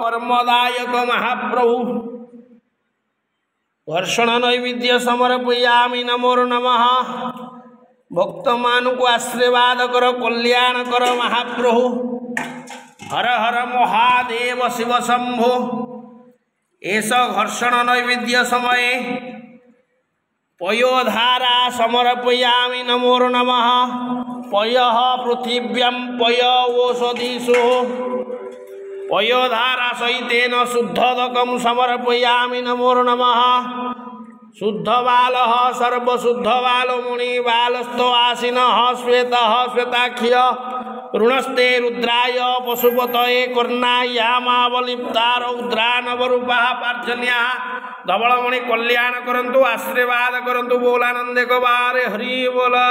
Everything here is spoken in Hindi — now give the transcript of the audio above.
कर्मदायक महाप्रभु घर्षण नैवेद्य समर्पयामि नमो नमः। भक्त मान को आशीर्वाद कर कल्याण कर महाप्रभु। हर हर महादेव शिव शंभो। एस घर्षण नैवेद्य समय पयोधारा समर्पयामि नमो नमः। पयः पृथिव्यां पय ओषधीषु पयोधारा सहितेन शुद्धोदकं समर्पयामि नमो नमः। शुद्धबालः सर्वशुद्धबालो मुनिबालस्थो आसीनः श्वेतः श्वेताख्य ऋणस्ते रुद्राय पशुपतये कर्णायामावलिप्तार उद्रानवरूपाः पार्जन्याः धवलमणि कल्याण करंतु आशीर्वाद करंतु बोलानंद को बारे हरि बोला।